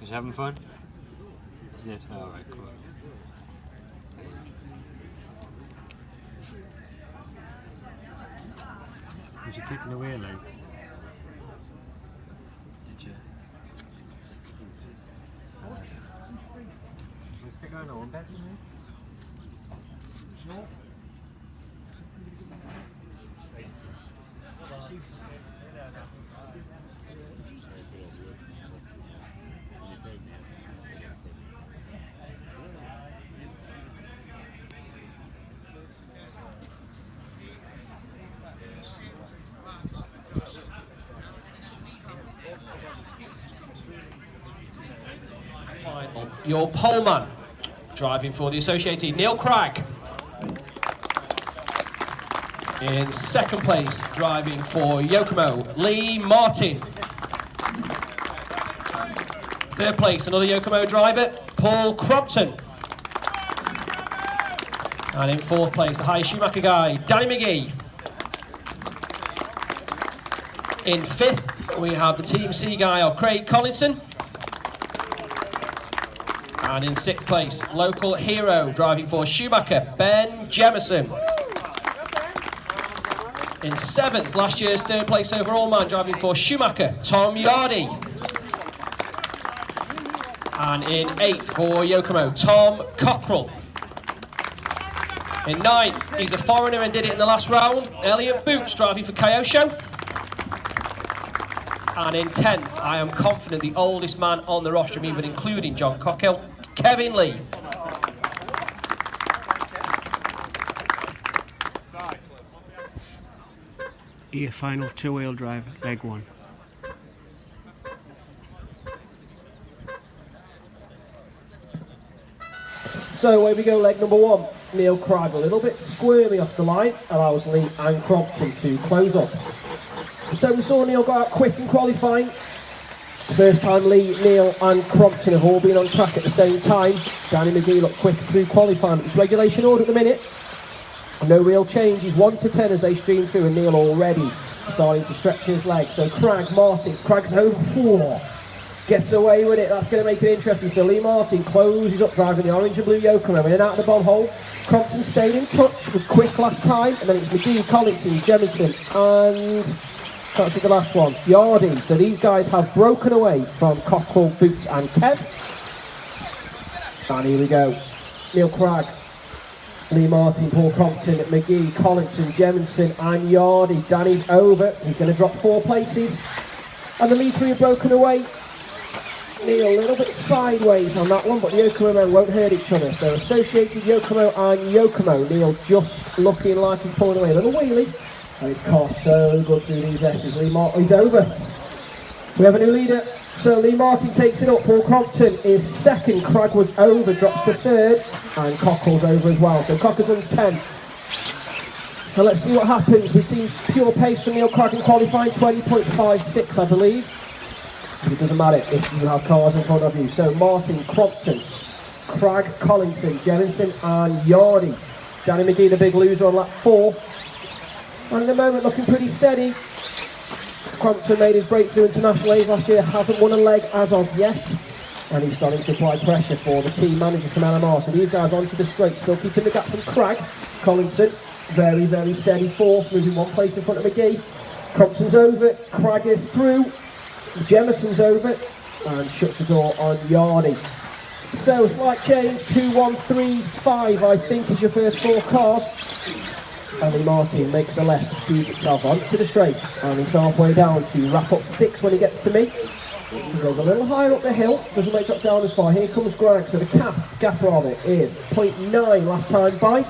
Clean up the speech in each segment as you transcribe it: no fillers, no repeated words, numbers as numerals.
Is you having fun? Is it? Alright, cool. Was you kicking away like? Did you? Was it going on back? No. Final. Your poleman, driving for the Associated, Neil Cragg. In second place, driving for Yokomo, Lee Martin. Third place, another Yokomo driver, Paul Crompton. And in fourth place, the High Schumacher guy, Danny McGee. In fifth, we have the Team C guy, Craig Collinson. And in sixth place, local hero, driving for Schumacher, Ben Jemison. In seventh, last year's third place overall man, driving for Schumacher, Tom Yardy. And in eighth for Yokomo, Tom Cockrell. In ninth, he's a foreigner and did it in the last round, Elliot Boots, driving for Kyosho. And in 10th, I am confident the oldest man on the rostrum, even including John Cockhill, Kevin Lee. Your final two-wheel drive, leg one. So away we go, leg number one. Neil Cragg a little bit squirmy off the line, allows Lee and Crompton to close up. So we saw Neil go out quick in qualifying. First time Lee, Neil and Crompton have all been on track at the same time. Danny McGee looked quick through qualifying, but it's regulation order at the minute. No real change, he's 1 to 10 as they stream through, and Neil already starting to stretch his legs. So Cragg's over 4. Gets away with it, that's going to make it interesting. So Lee Martin closes up, driving the orange and blue Yokomo in and out of the bomb hole. Crompton stayed in touch, was quick last time, and then it's McGee, Collinson, Jemison, and can't see the last one, Yardy. So these guys have broken away from Cockrell, Boots and Kev. And here we go. Neil Cragg, Lee Martin, Paul Crompton, McGee, Collinson, Jemison and Yardy. Danny's over, he's going to drop 4 places. And the lead 3 have broken away. Neil a little bit sideways on that one, but Yokomo won't hurt each other. So Associated, Yokomo and Yokomo. Neil just looking like he's pulling away a little wheelie. And his car so good through these S's. Lee Martin's over. We have a new leader. So Lee Martin takes it up. Paul Crompton is second. Cragg was over, drops to third. And Cockrell's over as well. So Cockrell runs 10. So let's see what happens. We've seen pure pace from Neil Cragg in qualifying, 20.56 I believe. It doesn't matter if you have cars in front of you. So Martin, Crompton, Cragg, Collinson, Jemison and Yardy. Danny McGee the big loser on lap 4. And at the moment looking pretty steady. Crompton made his breakthrough international A's last year, hasn't won a leg as of yet. And he's starting to apply pressure for the team manager from LMR. So these guys onto the straight, still keeping the gap from Cragg. Collinson, very, very steady 4th, moving 1 place in front of McGee. Crompton's over, Cragg is through. Jemison's over and shuts the door on Yardy. So a slight change, 2, 1, 3, 5 I think is your first 4 cars. And Lee Martin makes the left, shoots itself onto the straight, and he's halfway down to wrap up 6 when he gets to me. He goes a little higher up the hill, doesn't make it down as far. Here comes Cragg, so the gap rather is 0.9 last time by.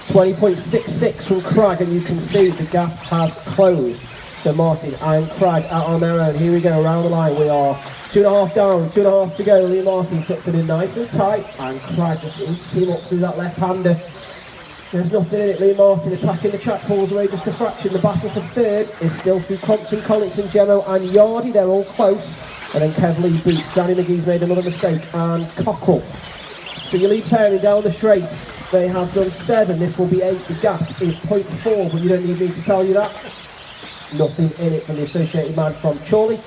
20.66 from Cragg, and you can see the gap has closed. So Martin and Cragg out on their own. Here we go, around the line. We are 2.5 down, 2.5 to go. Lee Martin fits it in nice and tight, and Cragg just eats him up through that left-hander. There's nothing in it. Lee Martin attacking the track, pulls away just a fraction. The battle for third is still through Crompton, Collinson, Gemmo and Yardy. They're all close. And then Kev Lee beats. Danny McGee's made another mistake, and Cockrell. So your lead pairing down the straight. they have done 7. This will be 8. The gap is 0.4, but you don't need me to tell you that. Nothing in it from the associated man from Chorley.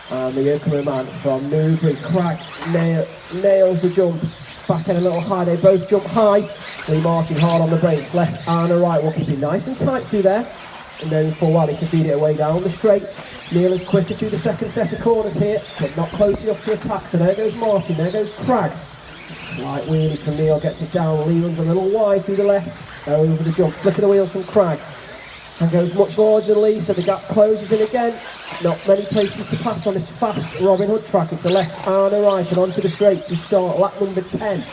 And the Yokohama man from Newbury. Crag nails the jump. Back in a little high. They both jump high. Lee Martin hard on the brakes. Left and a right. Will keep it nice and tight through there. And knowing full well he can feed it away down the straight. Neil is quicker through the second set of corners here, but not close enough to attack. So there goes Martin. There goes Crag. Slight wheelie from Neil. Gets it down. Lee runs a little wide through the left. Over the jump. Flick of the wheels from Crag. And goes much larger than Lee, so the gap closes in again. Not many places to pass on this fast Robin Hood track. It's a left and a right and onto the straight to start lap number 10.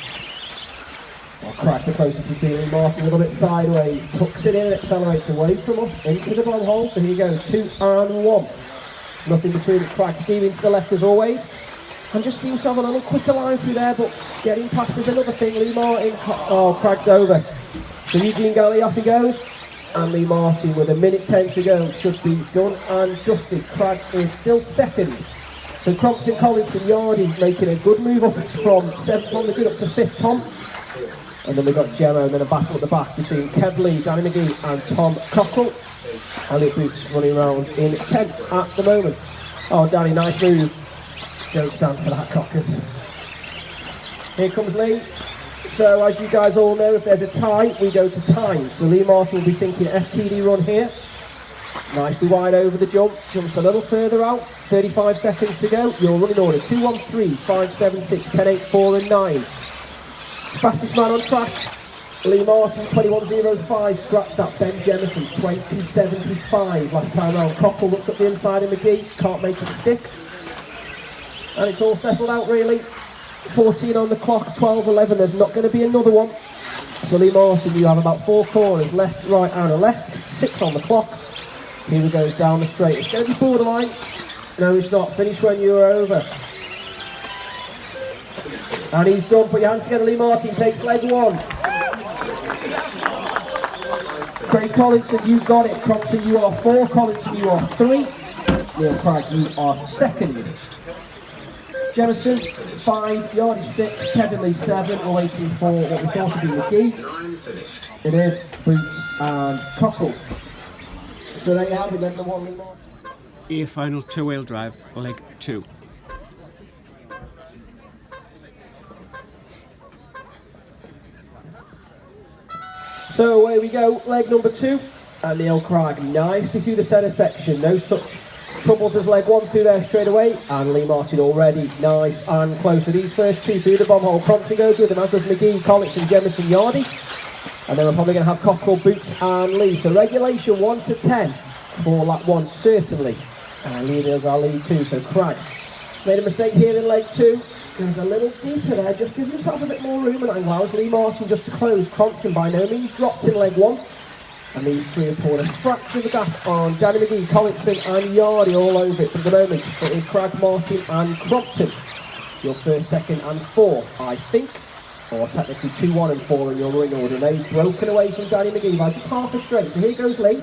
Well, Crag the closest is Lee Martin, a little bit sideways. Tucks it in and accelerates away from us into the bomb hole. So here goes 2 and 1. Nothing between it. Crag steaming to the left as always. And just seems to have a little quicker line through there, but getting past is another thing. Lee Martin, oh, Crag's over. So Eugene Galley off he goes. And Lee Martin with 1:10 to go should be done and dusted. Crag is still second. So Crompton, Collinson, Yardy making a good move up from 7th on the grid up to 5th Tom. And then we've got Gemma and then a battle at the back between Kev Lee, Danny McGee and Tom Cockrell. Elliot Boots running around in 10th at the moment. Oh, Danny, nice move. Don't stand for that, Cockers. Here comes Lee. So as you guys all know, if there's a tie, we go to time. So Lee Martin will be thinking FTD run here. Nicely wide over the jump, jumps a little further out. 35 seconds to go. Your running order 2, 1, 3, 5, 7, 6, 10, 8, 4 and 9. Fastest man on track. Lee Martin 21.05, scratched that. Ben Jemison 20.75 last time round. Cockle looks up the inside of McGee, can't make it stick. And it's all settled out really. 14 on the clock, 12.11, there's not going to be another one. So Lee Martin, you have about 4 corners, left, right and a left, 6 on the clock. Here he goes down the straight. It's going to be borderline. No, it's not. Finish when you are over. And he's done. Put your hands together. Lee Martin takes leg 1. Craig Collinson, you got it. Crompton, you are 4. Collinson, you are 3. Neil Crag, you are 2nd. Jemison, 5, Yardy 6, Kevin Lee 7, all 18 for what we thought would be McGee. It is Boots and Cockle. So there you have it, then the one Lee Martin. A final 2-wheel drive, leg 2. So away we go, leg number 2. And Neil Crag nicely through the centre section, no such troubles as leg 1 through there straight away, and Lee Martin already nice and close. So these first 2 through the bomb hole. Crompton goes with them, as does McGee, Collinson, Jemison, Yardy. And then we're probably going to have Cockrell, Boots and Lee. So regulation 1 to 10 for lap 1 certainly. And Lee is our lead 2, so Crag made a mistake here in leg 2. Goes a little deeper there, just gives himself a bit more room and allows Lee Martin just to close. Crompton by no means dropped in leg 1. And these 3 have poured a fraction of the gap on Danny McGee, Collinson and Yardy all over it for the moment. It is Crag, Martin and Crompton. Your first, second and 4, I think. Or technically 2, 1 and 4 in your running order. They've broken away from Danny McGee by just half a straight. So here goes Lee.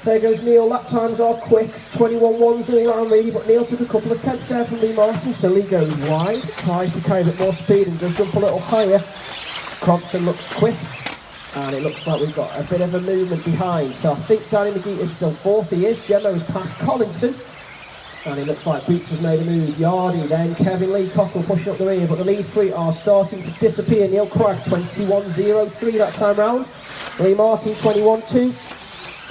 There goes Neil. Lap times are quick. 21.1s all round really, but Neil took a couple of tenths there from Lee Martin. So Lee goes wide, tries to carry a bit more speed and does jump a little higher. Crompton looks quick. And it looks like we've got a bit of a movement behind. So I think Danny McGee is still 4th. He is. Gemma is past Collinson. And it looks like Boots has made a move. Yardy, then Kevin Lee, Cottle pushing up the rear. But the lead 3 are starting to disappear. Neil Crag, 21.03 that time round. Lee Martin, 21.2.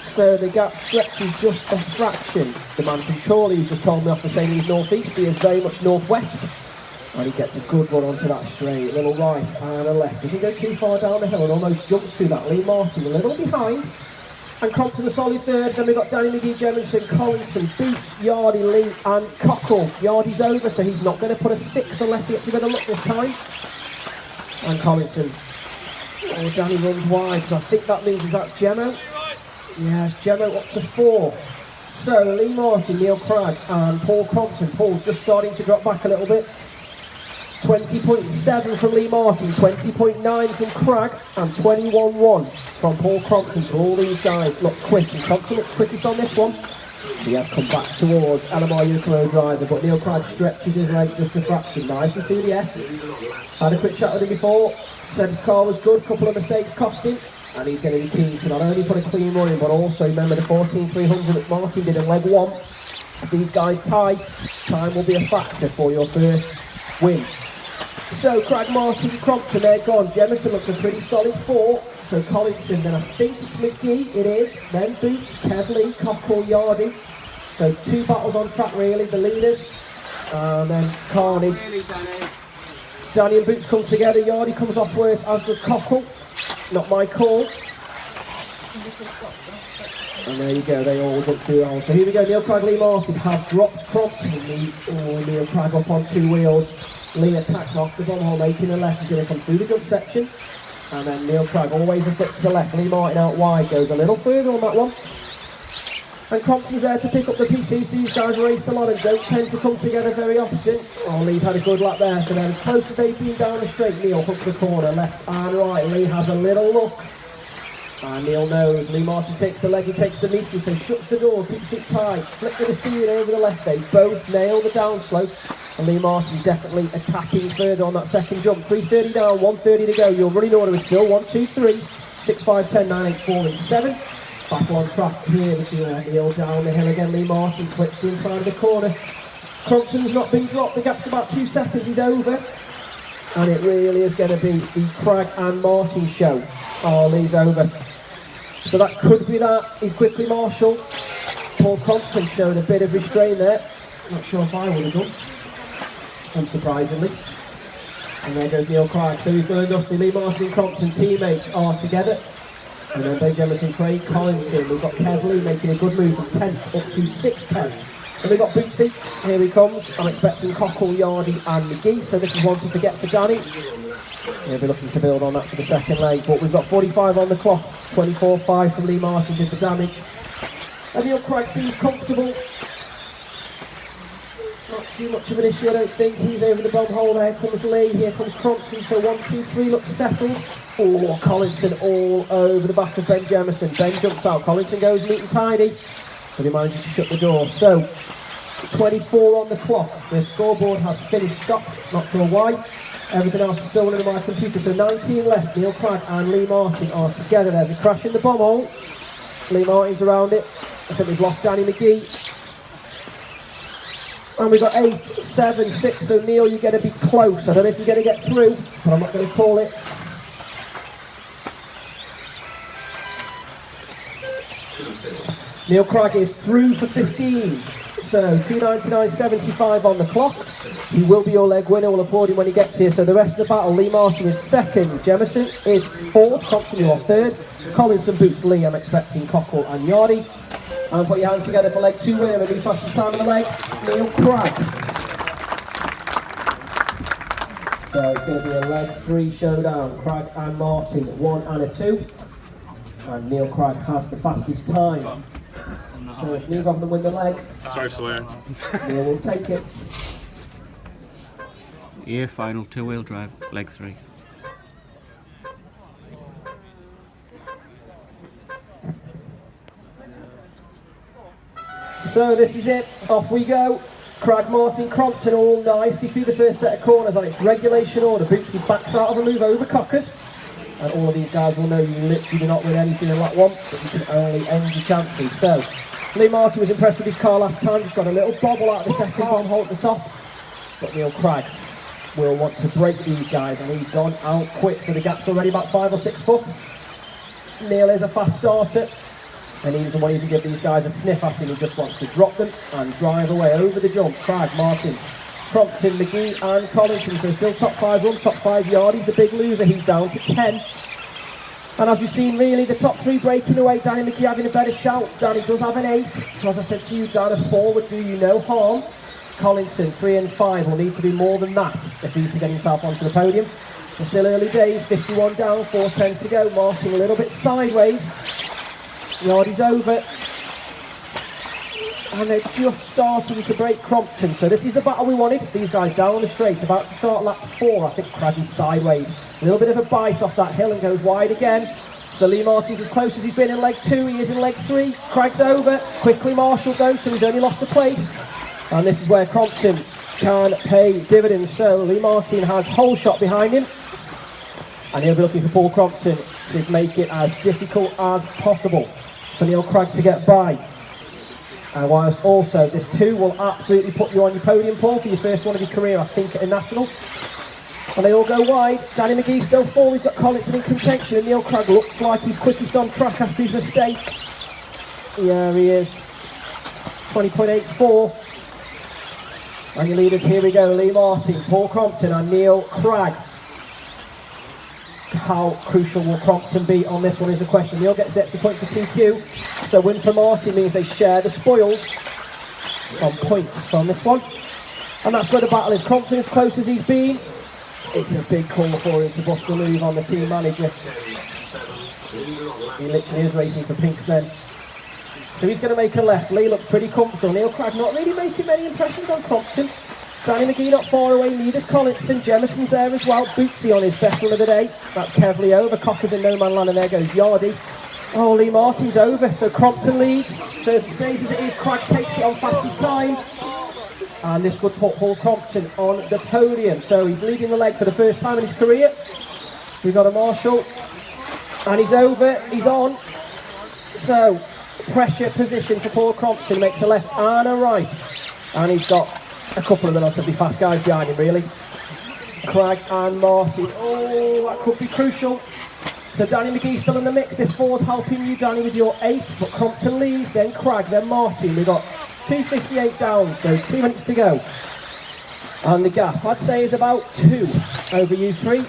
So the gap stretches just a fraction. The man from Chorley, who's just told me off for saying he's northeast, he is very much northwest. And he gets a good run onto that straight, a little right and a left. Doesn't go too far down the hill and almost jumps through that. Lee Martin a little behind. And Crompton a solid 3rd. Then we've got Danny McGee, Jemison, Collinson, Boots, Yardy, Lee and Cockle. Yardy's over, so he's not going to put a 6 unless he gets a bit of luck this time. And Collinson. Oh, Danny runs wide, so I think that means, is that Gemmo? Yes, Gemmo up to 4. So Lee Martin, Neil Crag and Paul Crompton. Paul's just starting to drop back a little bit. 20.7 from Lee Martin, 20.9 from Crag, and 21.1 from Paul Crompton. So all these guys look quick, and Crompton looks quickest on this one. He has come back towards Alamar Yukolo driver, but Neil Cragg stretches his leg just a fraction. Nicely through the S. Had a quick chat with him before. Said the car was good, couple of mistakes cost him. And he's going to be keen to not only put a clean run in, but also remember the 14,300 that Martin did in leg one. If these guys tie, time will be a factor for your first win. So Cragg, Martin, Crompton, they're gone. Jemison looks a pretty solid 4. So Collinson, then I think it's McGee, it is. Then Boots, Kevley, Cockle, Yardy. So 2 battles on track really, the leaders. And then Carnage. Danny and Boots come together, Yardy comes off worse, as does Cockle. Not my call. And there you go, they all jump through all. So here we go, Neil Cragg, Lee Martin have dropped Crompton. Neil Cragg up on 2 wheels. Lee attacks off the bomb hole, making a left. He's going to come through the jump section. And then Neil Cragg always a bit to the left. Lee Martin out wide, goes a little further on that one. And Crompton's there to pick up the pieces. These guys race a lot and don't tend to come together very often. Oh, Lee's had a good lap there. So then as close as they've been down the straight, Neil hooks the corner, left and right. Lee has a little look. And Neil knows. Lee Martin takes the leg, he takes the meter, so shuts the door, keeps it tight. Flick with the steering over the left. They both nail the downslope. And Lee Martin definitely attacking further on that second jump. 3:30 down, 1:30 to go. Your running order is still 1, 2, 3, 6, 5, 10, 9, 8, 4 and 7. Battle on track here between Neil down the hill again. Lee Martin twitched inside of the corner. Crompton's not been dropped. The gap's about 2 seconds. He's over. And it really is going to be the Cragg and Martin show. Oh, Lee's over. So that could be that. He's quickly marshalled. Paul Crompton showed a bit of restraint there. Not sure if I would have done. Unsurprisingly. And there goes Neil Cragg. So he's done enough. The Lee Martin and Crompton teammates are together. And then Ben Jemison, Craig Collinson. We've got Kevley making a good move from 10th up to 6th. And we've got Bootsy. Here he comes. I'm expecting Cockle, Yardy and McGee. So this is one to forget for Danny. He'll be looking to build on that for the second leg. But we've got 45 on the clock. 24.5 from Lee Martin did the damage. And Neil Cragg seems comfortable. Not too much of an issue, I don't think. He's over the bomb hole. There comes Lee. Here comes Crompton. So 1, 2, 3 looks settled. Oh, Collinson all over the back of Ben Jemison. Ben jumps out. Collinson goes neat and tidy. But he manages to shut the door. So 24 on the clock. The scoreboard has finished stop. Not sure why. Everything else is still running on my computer. So 19 left. Neil Cragg and Lee Martin are together. There's a crash in the bomb hole. Lee Martin's around it. I think we've lost Danny McGee. And we've got 8, 7, 6. So Neil, you're going to be close. I don't know if you're going to get through, but I'm not going to call it. Neil Cragg is through for 15. So 2:99.75 on the clock. He will be your leg winner. We'll applaud him when he gets here. So the rest of the battle, Lee Martin is 2nd. Jemison is 4th. Crompton, you are 3rd. Collinson, Boots, Lee, I'm expecting Cockle and Yardy. And put your hands together for leg 2 winner. Maybe fastest time of the leg, Neil Cragg. So it's going to be a leg 3 showdown. Cragg and Martin, 1 and a 2. And Neil Cragg has the fastest time. So if neither of them win the leg, sorry, Sawyer. Neil will take it. Year final 2-wheel drive, leg 3. So this is it, off we go. Cragg, Martin, Crompton all nicely through the first set of corners on its regulation order. Bootsy backs out of a move over Cockers. And all of these guys will know you literally do not win anything in lap 1, but you can only end your chances. So Lee Martin was impressed with his car last time, just got a little bobble out of the second bomb hole at the top. But Neil Cragg will want to break these guys, and he's gone out quick, so the gap's already about 5 or 6 foot. Neil is a fast starter, and he doesn't want you to give these guys a sniff at him. He just wants to drop them and drive away over the jump. Cragg, Martin, Crompton, McGee and Collinson, so still top 5 run, top 5 yard. He's the big loser, he's down to 10. And as we've seen, really, the top 3 breaking away. Danny McGee having a better shout. Danny does have an 8. So as I said to you, Dan, a 4 would do you no harm. Collinson, 3 and 5 will need to be more than that if he's to get himself onto the podium. It's still early days, 51 down, 4:10 to go. Martin a little bit sideways. Yardy's over. And they're just starting to break Crompton. So this is the battle we wanted. These guys down the straight, about to start lap 4. I think Craggy's sideways. A little bit of a bite off that hill and goes wide again. So Lee Martin's as close as he's been in leg 2, he is in leg 3. Craig's over, quickly Marshall goes, so he's only lost a place. And this is where Crompton can pay dividends. So Lee Martin has whole shot behind him. And he'll be looking for Paul Crompton to make it as difficult as possible for Neil Craig to get by. And whilst also this 2 will absolutely put you on your podium, Paul, for your first one of your career, I think, at a national. And they all go wide. Danny McGee still 4, he's got Collinson in contention, and Neil Craig looks like he's quickest on track after his mistake. Yeah, he is. 20.84. And your leaders, here we go, Lee Martin, Paul Crompton and Neil Craig. How crucial will Crompton be on this one is the question. Neil gets the extra point for TQ, so win for Martin means they share the spoils on points from this one. And that's where the battle is. Crompton as close as he's been. It's a big call for him to bust a move on the team manager. He literally is racing for pinks then. So he's going to make a left. Lee looks pretty comfortable. Neil Craig not really making many impressions on Crompton. Danny McGee not far away. Neither's Collinson. Jemison's there as well. Bootsy on his best run of the day. That's Kevley over. Cocker's in no man land, and there goes Yardy. Oh, Lee Martin's over. So Crompton leads. So if it stays as it is, Craig takes it on fastest time. And this would put Paul Crompton on the podium. So he's leading the leg for the first time in his career. We've got a Marshall. And he's over. He's on. So pressure position for Paul Crompton. Makes a left and a right. And he's got a couple of the relatively fast guys behind him, really. Craig and Martin. Oh, that could be crucial. So Danny McGee still in the mix. This 4's helping you, Danny, with your 8. But Crompton leads, then Craig, then Martin. We've got 2:58 down, so 2 minutes to go. And the gap, I'd say, is about 2 over you 3.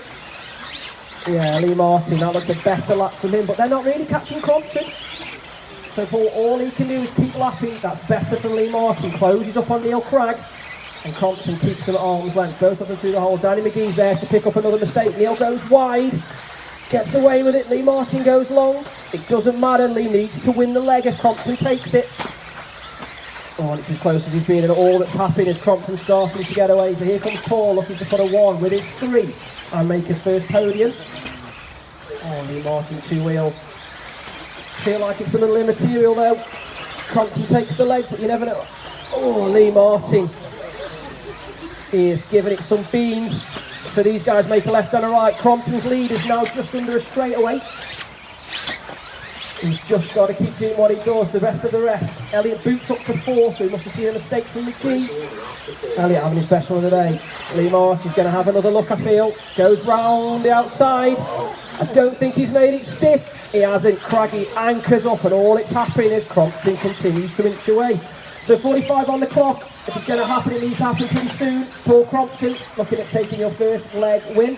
Yeah, Lee Martin, that looks a better lap from him, but they're not really catching Crompton. So Paul, all he can do is keep lapping. That's better from Lee Martin. Closes up on Neil Craig. And Crompton keeps them at arm's length. Both of them through the hole. Danny McGee's there to pick up another mistake. Neil goes wide. Gets away with it. Lee Martin goes long. It doesn't matter. Lee needs to win the leg if Crompton takes it. Oh, and it's as close as he's been, and all that's happened is Crompton starting to get away. So here comes Paul looking to put a 1 with his 3 and make his first podium. Oh, Lee Martin, 2 wheels. Feel like it's a little immaterial though. Crompton takes the leg, but you never know. Oh, Lee Martin is giving it some beans. So these guys make a left and a right. Crompton's lead is now just under a straightaway. He's just got to keep doing what he does. The rest. Elliott boots up to 4, so he must have seen a mistake from McGee. Elliott having his best one of the day. Lee Martin's going to have another look, I feel. Goes round the outside. I don't think he's made it stiff. He hasn't. Craggy anchors up, and all it's happening is Crompton continues to inch away. So 45 on the clock. If it's going to happen, it needs to happen pretty soon. Paul Crompton looking at taking your first leg win.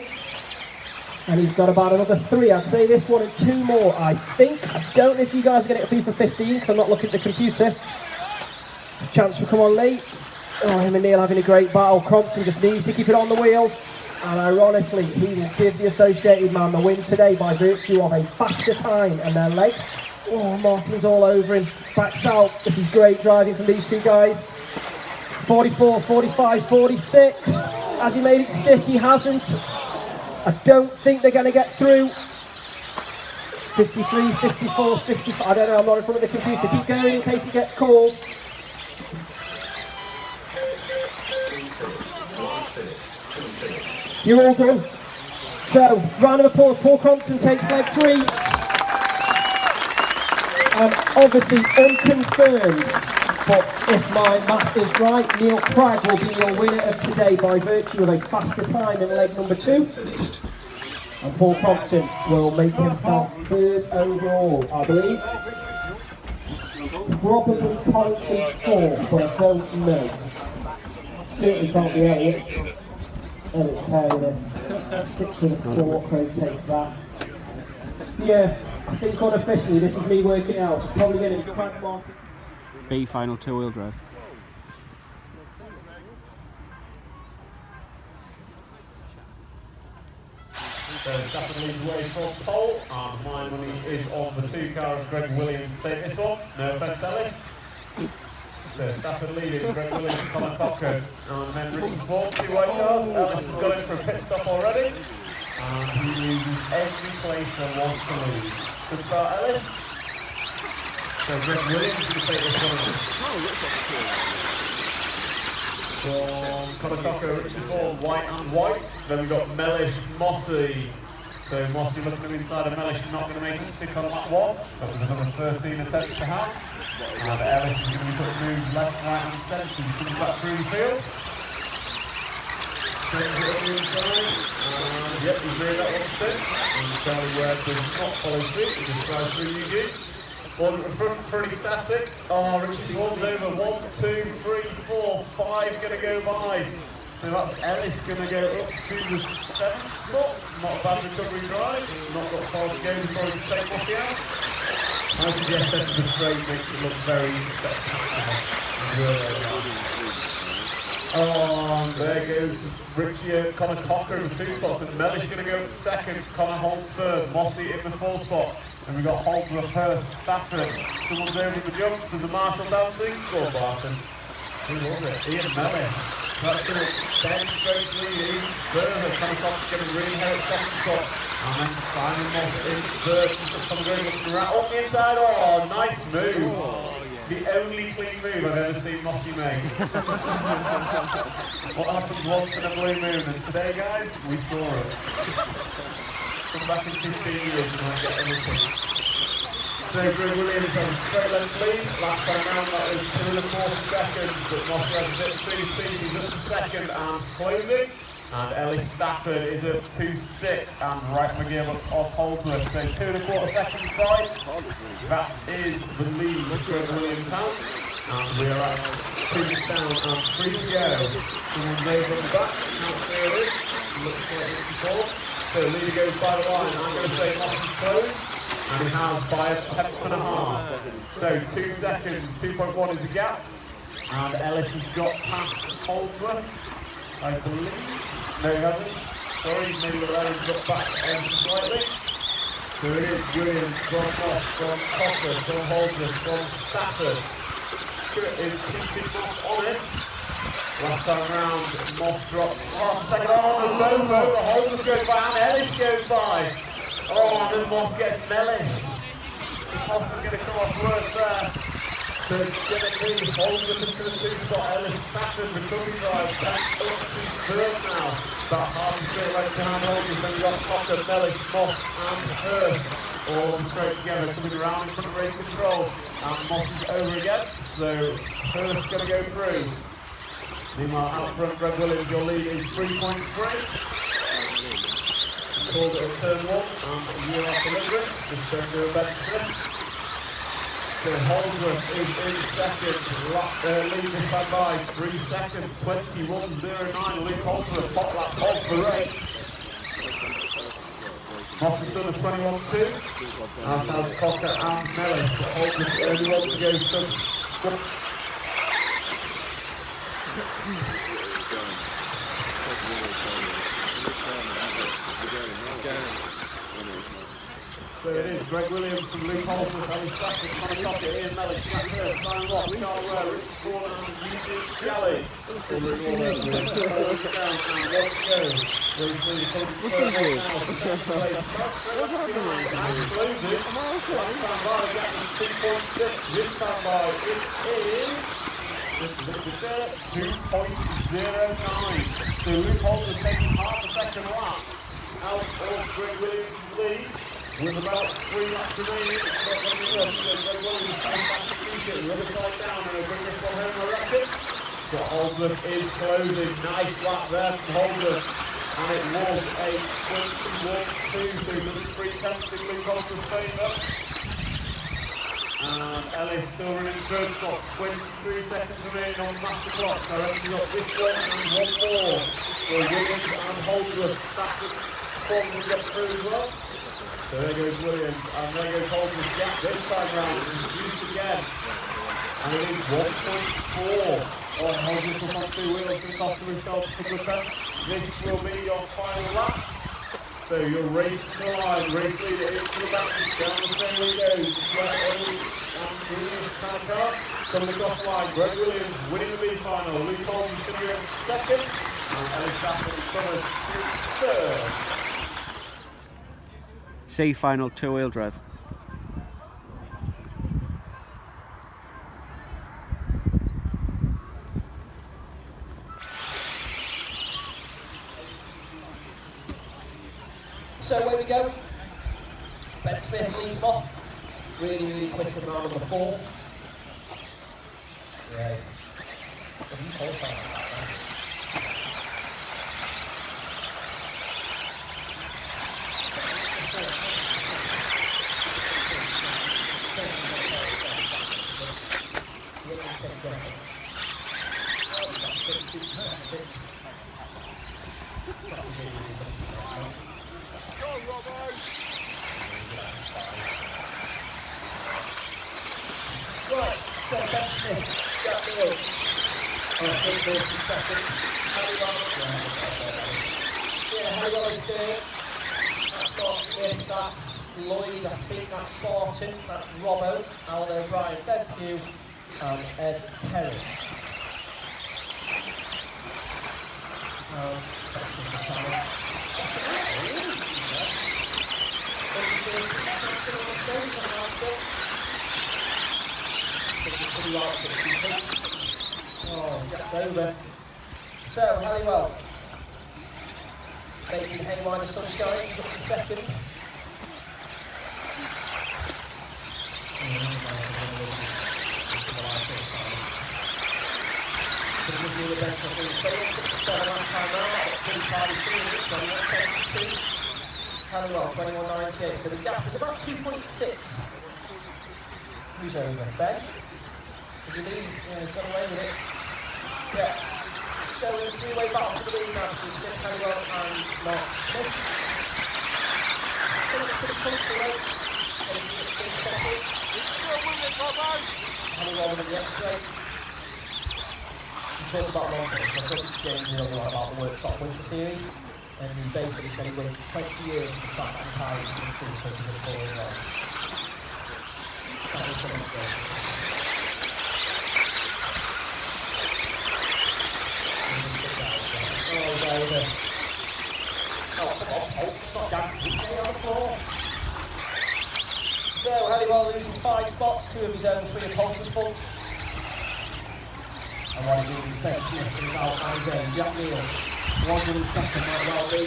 And he's got about another 3. I'd say this one and 2 more, I think. I don't know if you guys are going to get a FIFA 15 because I'm not looking at the computer. Chance for come on, Lee. Oh, him and Neil having a great battle. Crompton just needs to keep it on the wheels. And ironically, he will give the Associated man the win today by virtue of a faster time and their leg. Oh, Martin's all over him. Backs out. This is great driving from these 2 guys. 44, 45, 46. Has he made it stick? He hasn't. I don't think they're going to get through. 53, 54, 55. I don't know, I'm not in front of the computer. Keep going in case he gets called. You're all done. So, round of applause. Paul Crompton takes leg 3. And obviously unconfirmed, but if my math is right, Neil Craig will be your winner of today by virtue of a faster time in leg number 2. And Paul Crompton will make himself 3rd overall, I believe. Probably Collinson 4, but I don't know. Certainly can't be Elliott. Elliott's carrying it. 6 with a 4, Craig takes that. Yeah, I think unofficially this is me working out. Probably getting Craig Martin. B final 2-wheel drive. So Stafford leads away from pole, and my money is on the 2 car of Greg Williams to take this one. No offence, Ellis. So Stafford leading, Greg Williams, Colin Cocker, and then Richard Vaughan, 2 white cars. Ellis has got in for a pit stop already. and he loses every place there was to lose. Good start, Ellis. So Greg Williams going to take this one. From Conor Cocker, Richard Vaughan, white and white. Then we've got Mellish, Mossy. So Mossy looking to inside of Mellish, not going to make it stick on that one. That was another 13 attempts to have. And Ellis is going to be putting moves left, right and centre. He's coming back through the field. Sends it up the inside. And yep, he's doing that one stick. And Charlie Ware does not follow suit. He just tries through Eugene. One at the front, pretty static. Oh, Richard Vaughan's over. 1, 2, 3, 4, 5 going to go by. So that's Ellis going to go up to the 7th spot. Not a bad recovery drive. Not got far to go before he can take Mossy out. I suggest that the straight makes it look very spectacular. Oh, there goes Richie, Conor Cocker in the 2 spots, and Mellish going to go to 2nd, Conor holds 3rd, Mossy in the 4th spot, and we've got Holdsworth, Hurst, Stafford, someone's over the jumps, there's a Marshall dancing, or Barton, who was it? Ian Mellish, that's going to extend straight lead even further, Conor Cocker's going to re-inherit 2nd spot, and then Simon Moss in 3rd, Conor going up the inside, oh, nice move. The only clean move I've ever seen Mossy make. What happens once in a blue moon, and today, guys, we saw it. Come back in 15 years and I'll get everything. So Greg Williams has a straight length lead. Last time round that was 2 1/4 seconds, but Mossy has a bit of CC. He's up to 2nd and closing. And Ellis Stafford is up to 6th, and Wright McGee looks off Holdsworth. So 2 1/4 seconds side. That is the lead Greg Williams has. And we are at 2 down and 3 to go. Someone's over on the back. Can't see who it is. Looks like it's before. So leader goes by the line. I'm going to say Mossy's closed. And he has by a 10.5. So 2 seconds, 2.1 is the gap. And Ellis has got past Holdsworth, I believe. No, he hasn't. Sorry, maybe the ladder's got back slightly. So it is Williams from Moss, from Cocker, from Holdsworth, from Stafford. Stuart is keeping Moss honest. Last time round, Moss drops half a second. Oh, the Bobo, the Holdsworth goes by, and Ellis goes by. Oh, and then Moss gets Mellish. Moss is going to come off worse there. So it's going to be Holdsworth into the 2 spot. Ellis Stafford, recovery drive, back up to 3rd now. About half a straight right behind Holdsworth. Then we've got Cocker, Mellish, Moss and Hurst. All straight together, coming around in front of race control. And Moss is over again. So Hurst's going to go through. Meanwhile, out front, Greg Williams, your lead is 3.3. Called it a turn 1 and a year off delivery. Just going to do a better split. So Holdsworth is in 2nd, lead this time by 3 seconds, 21.09. Luke Holdsworth, top lap of the race. Moss has done a 21.2, as has Cocker and Mellish, but Holdsworth only wants to go some. So it is Greg Williams from Luke Holdsworth, Ellis Stafford, Conor Cocker, Ian Mellish, Jack Hurst, Simon Ross, Charlie Ware, Richard Vaughan and Eugene Shelley. All down and 1 to go. Very soon, Closing. Last time by, Jack is 2.6. This time by, it is 2.09. So Luke Holdsworth taking half a second lap out of Greg Williams' lead. With about 3 laps remaining, it's not going to be up. So Greg Williams comes back to shoot it, the other side down, and he'll bring this one home, I reckon. So Holdsworth is closing. Nice lap there from Holdsworth. And it was a 21.2, so another 3 tenths in Luke Holdsworth's favour. And Ellis still running 3rd spot, 23 seconds remaining on the master clock. So I reckon we've got this one and one more. So Williams and Holdsworth, Stafford, will get through as well. So there goes Williams, and there goes Holdsworth. Gap this time round, reduced again. And it is 1.4. Oh, Holdsworth will not 2 wheels, just off to himself a couple of times. This will be your final lap. So your race to the line, race leader into the back, down the same way goes. And Williams kind of car. Coming across the line, Greg Williams winning the B final. Luke Holdsworth going to go 2nd. And Ellis Stafford is coming to 3rd. C final two-wheel drive. So away we go. Ben Smith leads him off. Really, really quick in round number 4. Right. What do you qualify like that, man? Right, so Ben Smith, Jack Neal. First and second. Halliwell is third. That's Mark Smith, that's Lloyd, I think that's Barton, that's Robbo, Alan O'Brien, Ben Pugh, and Ed Perry. Oh, that's over. So, Halliwell. Making Haywire Sunshine, he's up to second. Halliwell, 21.98, so the gap is about 2.6. Who's over? Ben? He's got away with it. Yeah. So we're 3 way back to the lead now between Smith, Halliwell and Mark Smith. Halliwell with the X-ray. He talked about long term, so I talked to James really about the Workshop Winter Series, and he basically said he waited 20 years to start that entire through so he could go in there. That was so much good. Oh, come on, folks, it's not dancing, stay on the floor. So, Halliwell loses 5 spots, 2 of his own, 3 of Holter's fault. And what it means is Ben Smith is out on his own. Jack Neal, 1 winning second, might well be.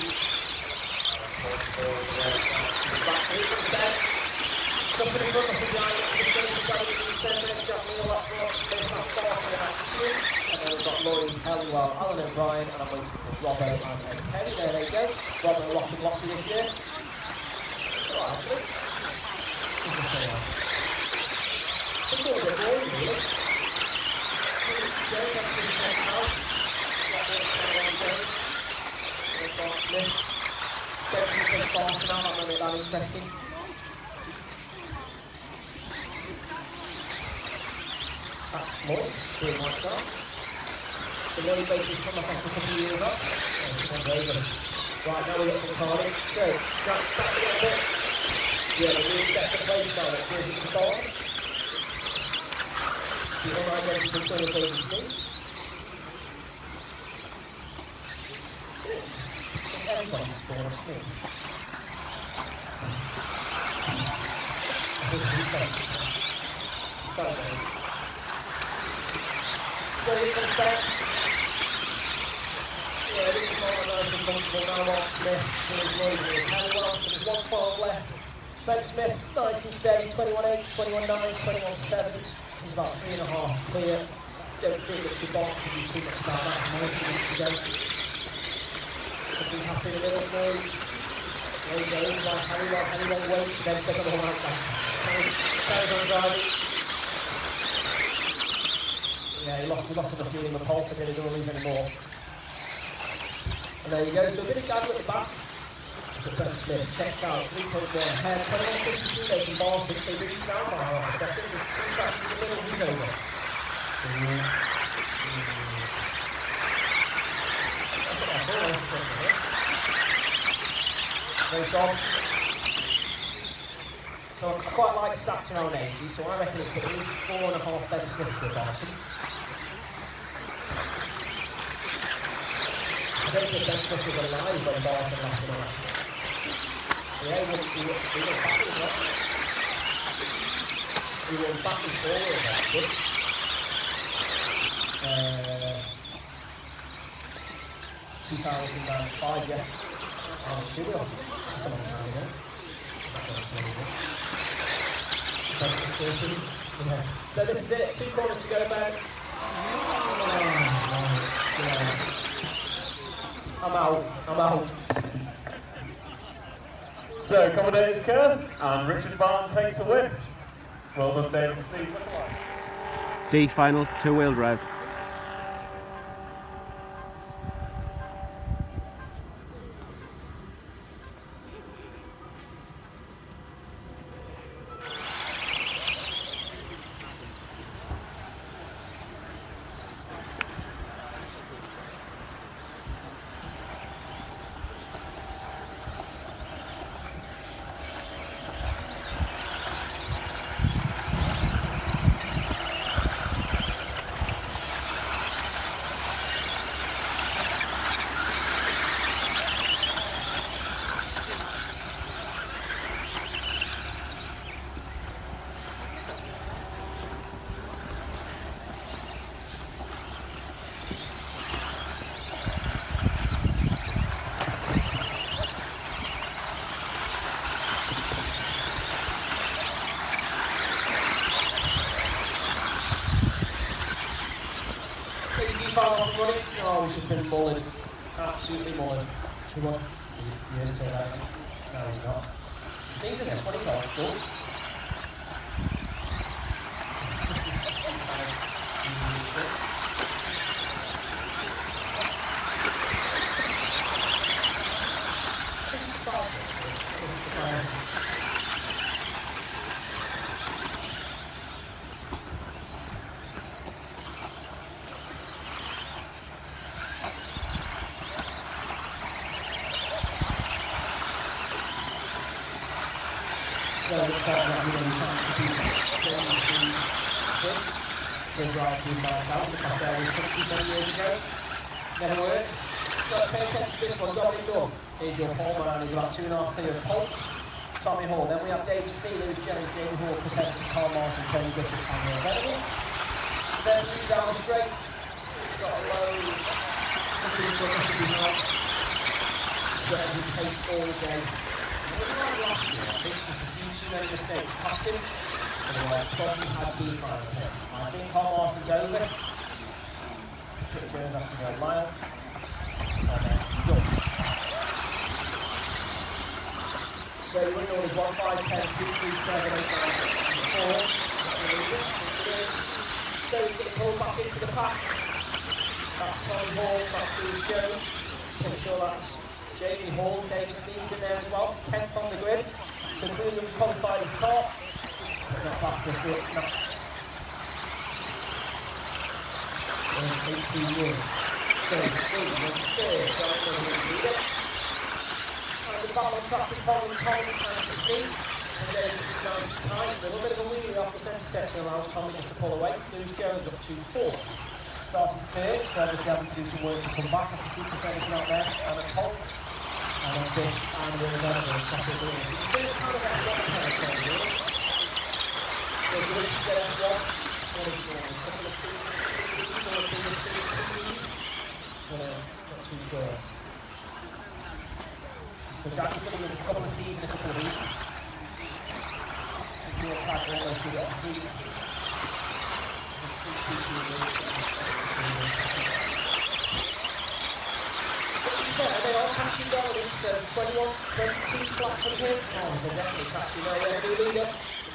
Up in the front, up in behind, up in the front, up in the centre, Jack Neal, that's Mark Smith, that's Barton, that's Pugh. And then we've got Lloyd, Halliwell, Alan O'Brien, and I'm waiting for Robbo and Ed Perry. There they go. Robbo rocking lossy this year. Oh, actually. It's a little bit boring, really. That might make that interesting. That's Lloyd, doing like that. The Lloyd baker's come up after a couple of years off. Right, now we've got some carnage. So, that's back a little bit. Yeah, we're doing better place now. Let's do it to start. The unidentical twin of baby Steve. Everybody's born of Steve. So he's going to start. Yeah, this is not nice and comfortable now. Mark Smith, here's Lloyd, here's Halliwell, so there's 1 12 left. Ben Smith, nice and steady, 21.8, 21.9, 21.7. He's about 3.5 clear. Don't think that the box can do too much about that. Most of it to go. Something's happy in the middle, boys. There he goes, like Halliwell waits, then says I'm all right back. Carries on driving. Yeah, he lost enough dealing with Poulter, he don't lose anymore. And there you go, so a bit of gaggle at the back. Ben Smith, checked out, 3.1 ahead, 21.52, making Barton, so he's down by half a second. There's 2 tracks in the middle, he's over. Race on. So I quite like stats around 80, so I reckon it's at least 4.5 Ben Smith for Barton. I don't think Ben Smith was alive when Barton left the match. Yeah, he went backwards as well. He went backwards forwards actually. 2005, yeah. Two-wheel. Some time ago. Yeah. So this is it, 2 corners to go about. I'm out. So, Commendator's Curse, and Richard Barton takes a win. Well done, David and Steve. D final, 2-wheel drive. Running. Oh, he's just been mullered. Absolutely mullered. Come on. He is turned out. No, he's not. Sneezing this one, he's old school. So the fact that we only have to do 32 drive 2 miles out, the fact that was 60 years ago, never worked. But pay attention to this one, Dominic Dunn is your pole man, he's about 2.5 clear of Colts. Tommy Hall, then we have Dave Steele, who's Jenny Jamie Hall, presenting Carl Martin, Tony Griffith, and Neil Bentley. Then through down the straight, it's got a low, looking for us to be hard. Getting pace all day. Last year, I think there's a few too many mistakes cost him, and probably had the final pace. I think Carl Martin's over. Kit Jones has to go a mile. And then done. So your winning order is 1, 5, 10, 2, 3, 7, 8, 9, 6, 4. So he's getting pulled back into the pack. That's Tommy Hall, that's Steve Jones. I'm sure that's Jamie Hall, Dave Steve's in there as well, 10th on the grid. So three of them qualified his car. But not back with it, not. 18 years. So Steve was third, so I don't know who will it. And the battle on track is following Tommy and Steve. So Dave is nice and tight. A little bit of a wheelie off the centre section allows Tommy just to pull away. Lewis Jones up to 4. Starting third, so obviously having to do some work to come back after 2% is not there. And at Colts. And then Fish and William and Saturday Williams. It's been kind of like one territory, really. So if you wish to get everyone, what is it going? A couple of seasons, or a bigger series? Not too sure. So Danny's going to give a couple of seasons in a couple of weeks. If you're back almost to get 3 meetings. They are catching down each 21, 22 flat from him. Oh, they're definitely catching there. New leader,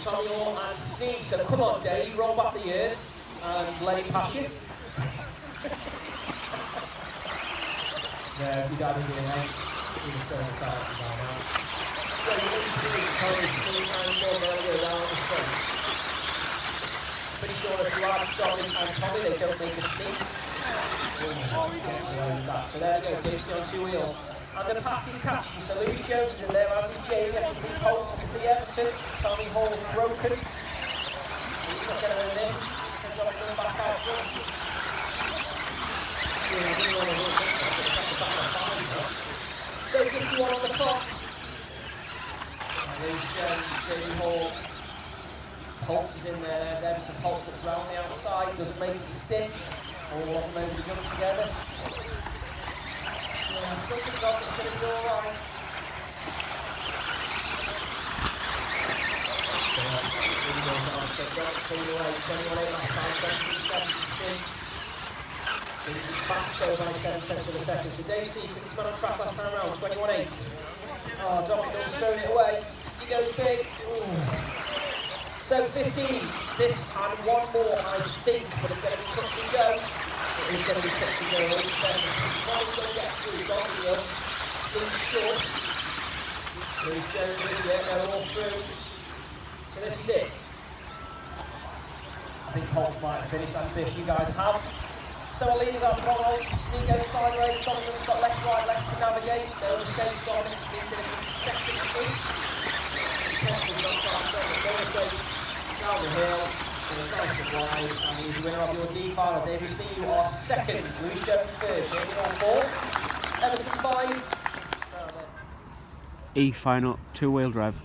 Tommy Hall and Steve. So come on, Dave, roll back the years and let him pass you. Yeah, if you got to do it, he was throwing the car down now. So you need to do Tommy, Steve, and John, they'll go down the straight. Pretty sure if you add Dominic and Tommy, they don't make a sneak. So there we go, Dixie on 2 wheels. And the pack is catching, so Lewis Jones is in there, as is Jamie, I can see Colts, I can see Everson, Tommy Hall broken. He's not going to win this, so John going back out front. So 51 on the clock. Lewis Jones, Jamie Hall. Pulse is in there, there's Everson Pulse that's round the outside, doesn't make it stiff. All of them over the jump together. Yeah, still think off, it's going to be alright. They've got 21.8 last time, 23.70 spin. He's back over by 7 tenths of a second. So Dave Steve, he's got on track last time around, 21.8. Oh, Dominic Hill's throwing it away. He goes big. Ooh. So 15, this and one more, I think, but it's going to be touch and go. It is going to be touch and go. All seven. One's going to get through. Dominic Steve short. Lewis Jones is there. They're all through. So this is it. I think Holtz might have finished. I'm fish. You guys have. So our leaders are Ronald, Sneak goes sideways, Donovan's got left, right, left to navigate. No mistakes, Dominic, Sneak's going to be second each. Temple's not fast, no mistakes. Down the hill, nice and wide, and he's the winner of your D final. David Sneak, you are second. Lewis Jones third, Jamie on fourth. Everson 5. E final, 2-wheel drive.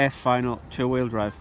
F final 2-wheel drive.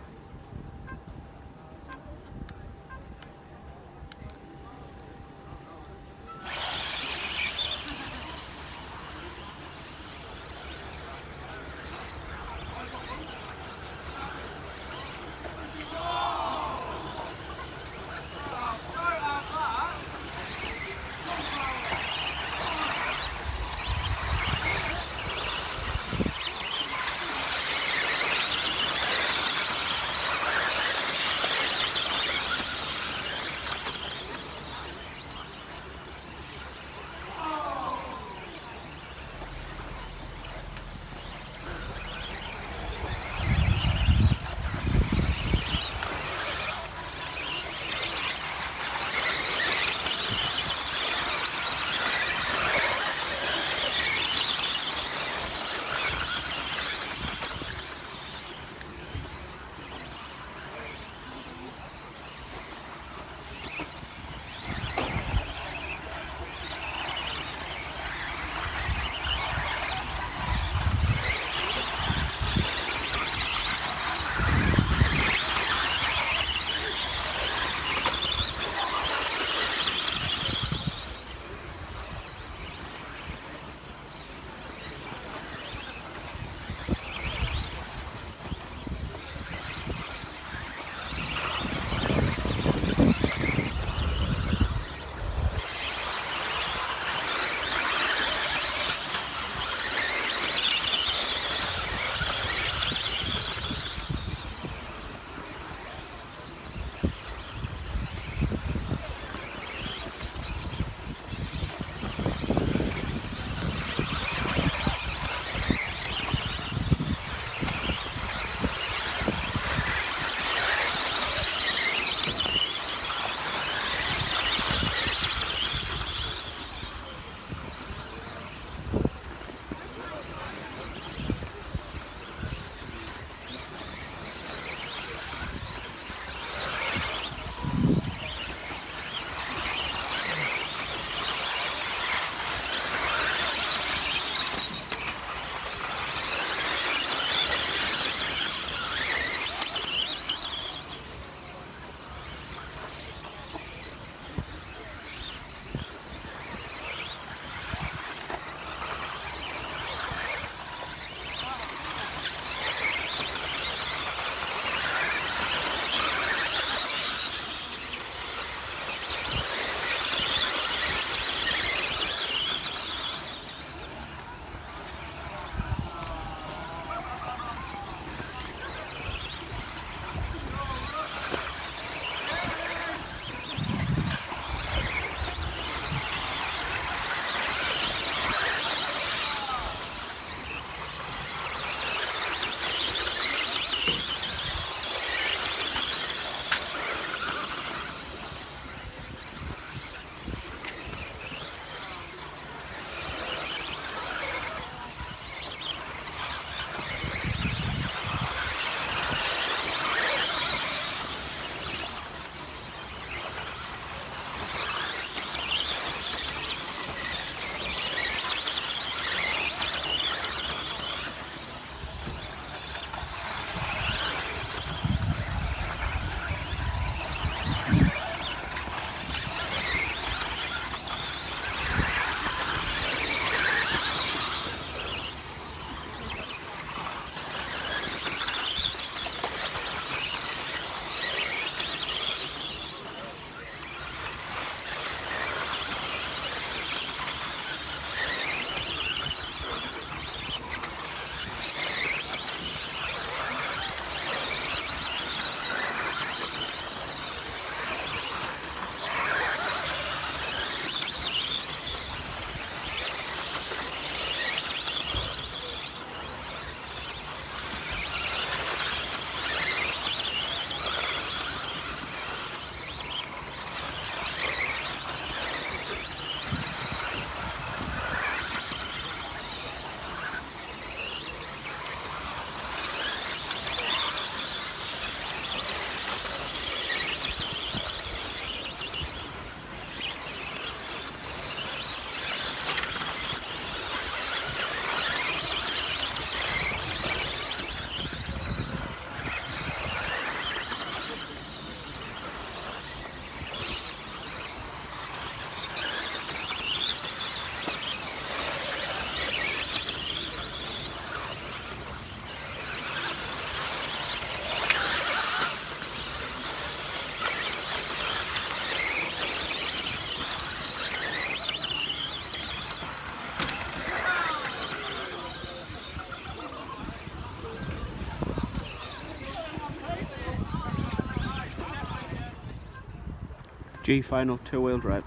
G final 2-wheel drive.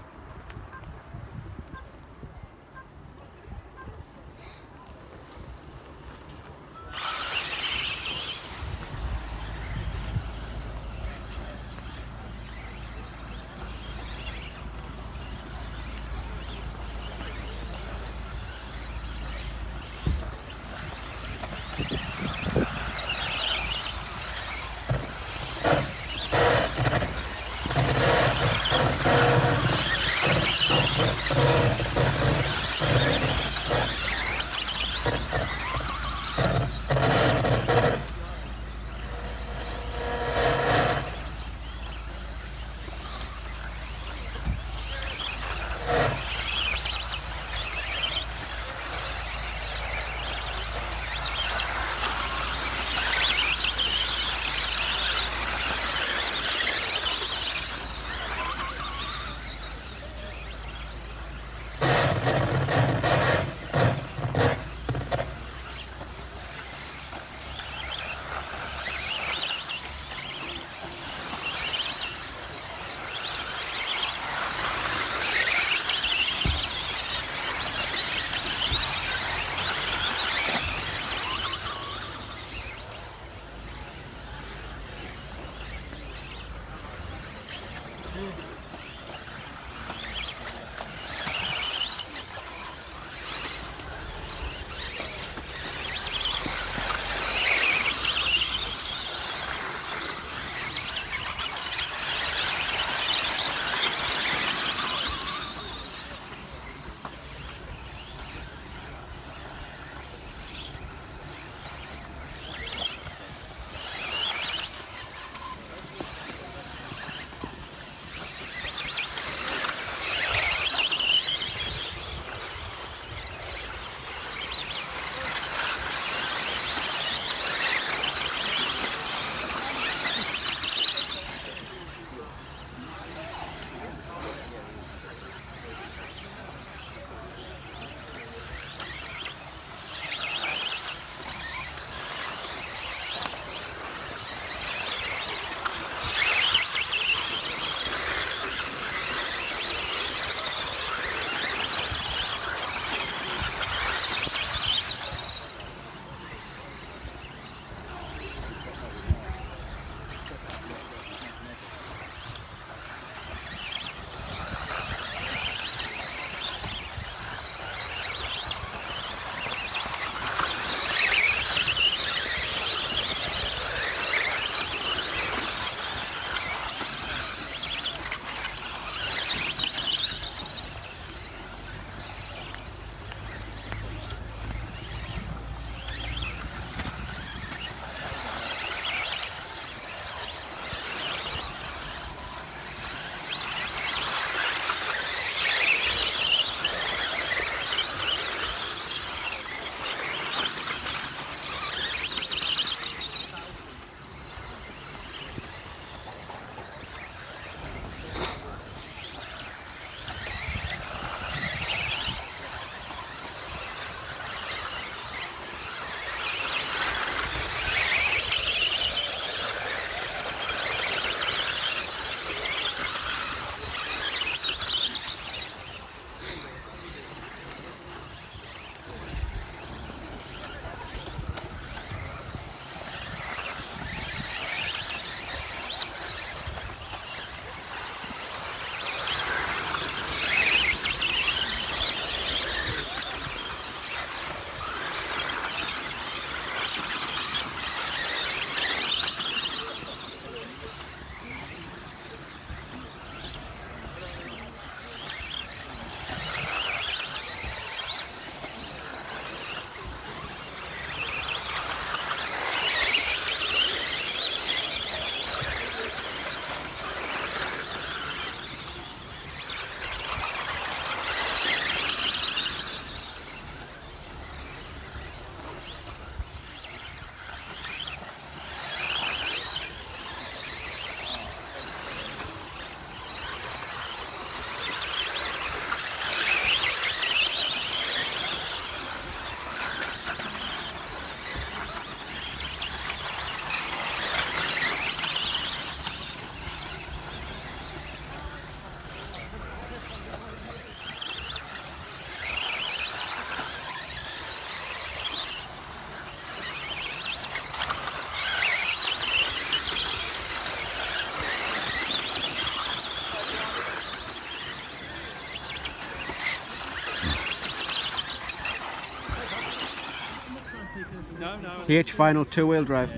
PH final 2-wheel drive.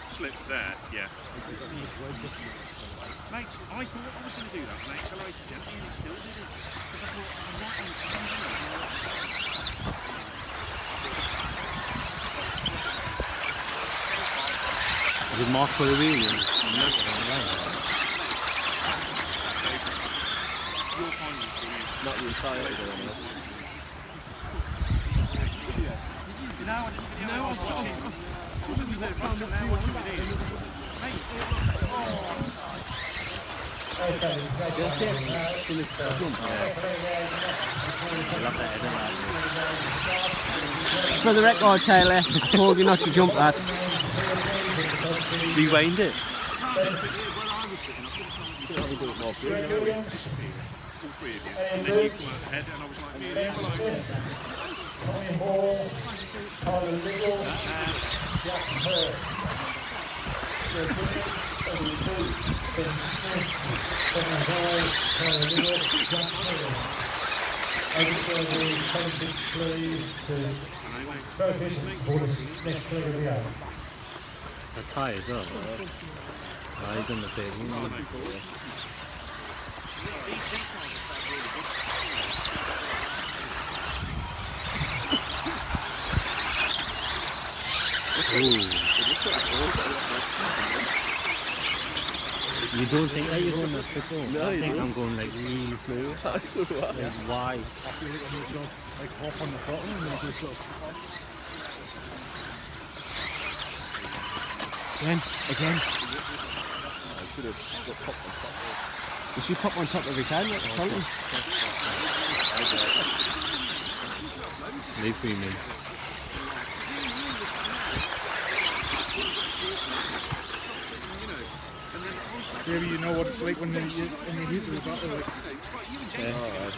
Slipped there, yeah. Mate, I thought I was going to do that, and I accelerated gently, and it still did it. Because I thought, I'm not on time. Is it marked for the wheel? Not the entire way, No, I didn't video. No, I was watching. For the record, Taylor, I told you not to jump that. Rewind it. And then you come ahead, and I was like, Tommy Hall, Tyler Little, Jack Hurd. Tommy Hall, Tyler Little, Jack Hurd. Over the benefit please to focus for the next play of the hour. A tie as well. He's on the thing. You don't think that you're going that quick? No, I think I'm going like really slow. Like why? Like off on the bottom and then just sort of Again. I should have got popped on top. You should pop on top every time, Colin. Leave me. maybe you know what it's like when you hit the battle. Like. Okay. Alright.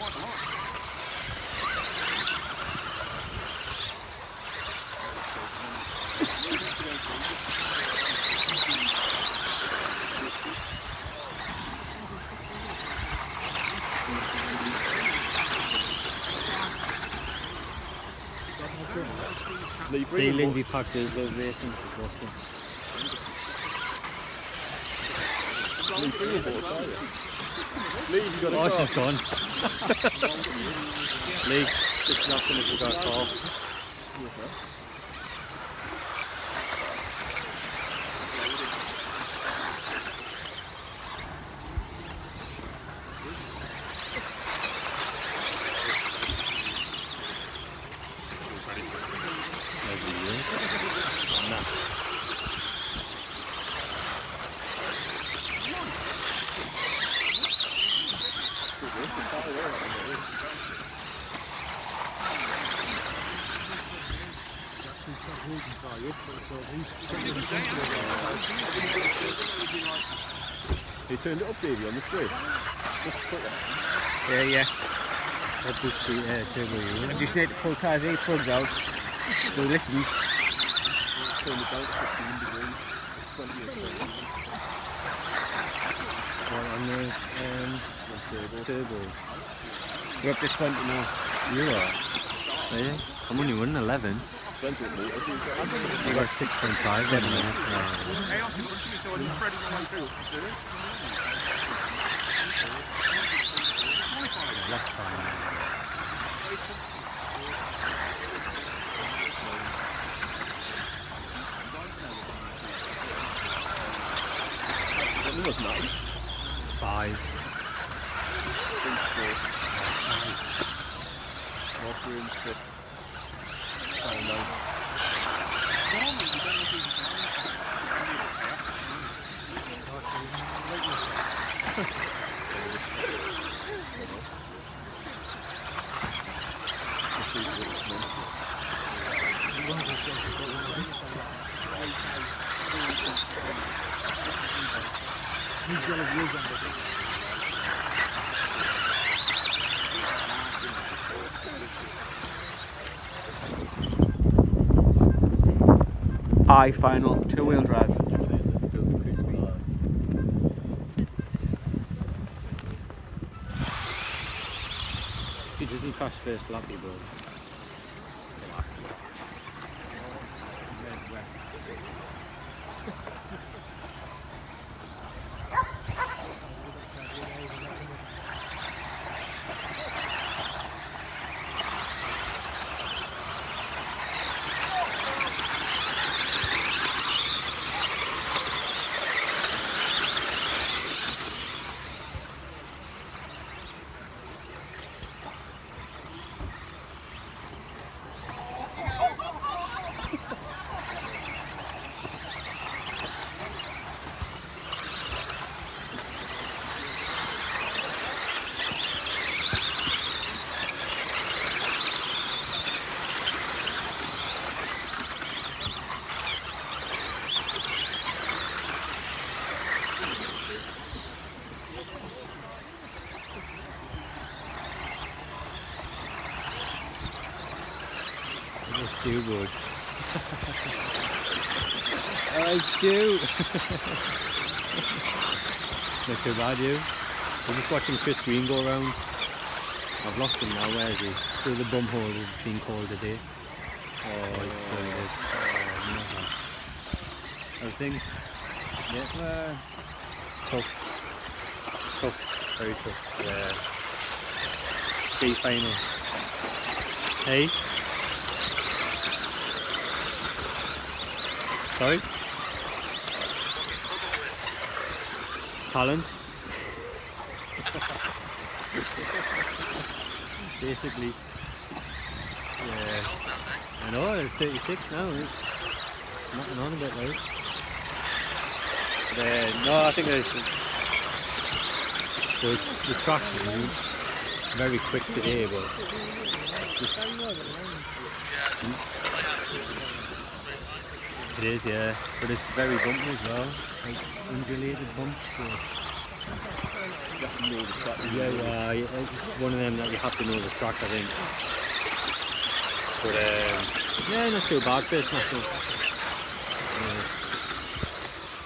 See Lindsay packed his little racing for watching. Lee, you got a car. She's gone. Lee, just nothing if you got a car. He turned it up, Davey, on the street. Yeah. Up the street, table. I just need to pull ties A plugs out. So listen. Turn the belt 15 degrees. 20 on the turbo. We're up to 20 now. You are? Yeah. I'm only running 11. You got 6.5 then, That's fine. What was 9? 5. Walker in 6. high final, 2-wheel drive. If he doesn't crash first lap, he will. It's too good. Alright, Stu. Not too bad, you. We're just watching Chris Green go around. I've lost him now, where is he? Through the bum hole has been called a day. Oh, he's still dead. Oh, never. How's things? Yeah. Tough. Tough. Very tough. Yeah. State final. Hey? Sorry? Talent? Basically. Yeah. I know, it's 36 now. It's knocking on a bit, right? But, no, I think the track is very quick today, but it is, yeah, but it's very bumpy as well, like undulated bumps. So. Yeah, it's one of them that you have to know the track, I think. But yeah, not too bad.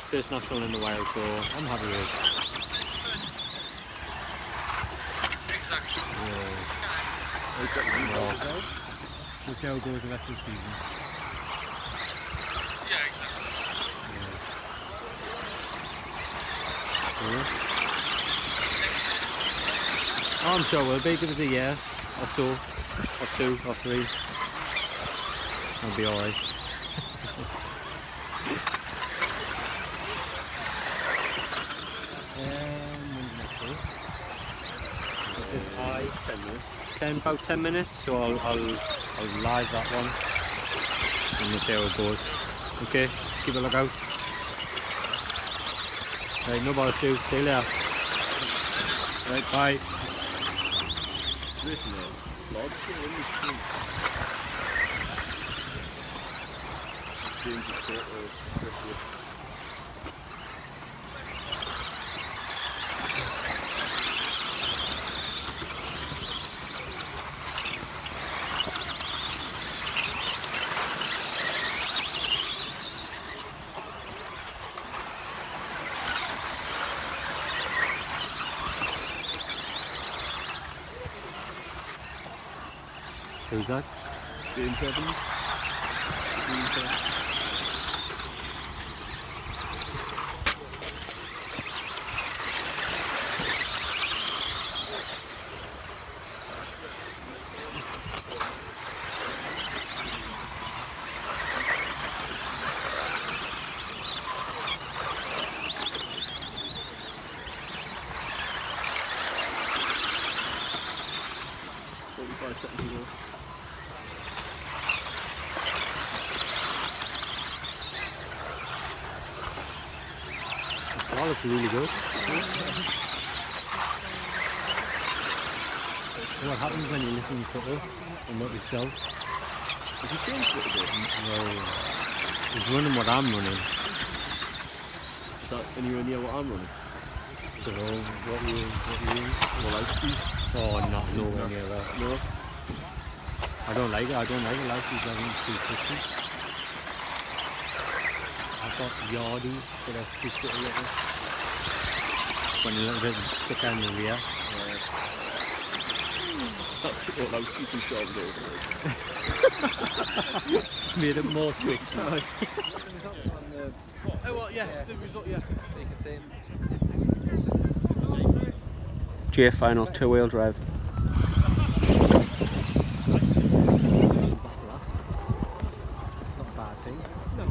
First national in a while, so I'm happy with it. We'll see how it goes the rest of the season. Oh, I'm sure we'll be. Give us a year or so, or 2 or 3. I'll be alright. About 10 minutes, so I'll live that one and we'll see how it goes. Okay, just keep a look out. Right, no bother, Stu. See you later. Right, bye. Who's that? James Evans. Wow, that's really good. What happens when you listen to it and not yourself? Has he changed it a bit? No. He's running what I'm running. Is that anywhere near what I'm running? I don't know. What are you More light speed? Oh, not nowhere near that. No? I don't like it. I don't like a light speed. I think it's too 50. got yardy, but I pushed it a little. Went a little bit stuck down the rear. That's all like super sharp there. Made it more twisty. Oh well, yeah, the result, yeah. You can see. J final 2-wheel drive. Not bad thing. That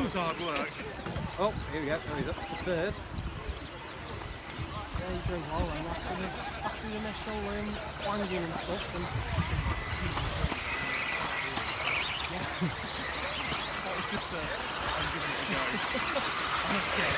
was hard work. Oh, here we go. Now he's up to third. Yeah, he's doing well then. After the initial landing and stuff. And That was just I'm giving it a go. Okay.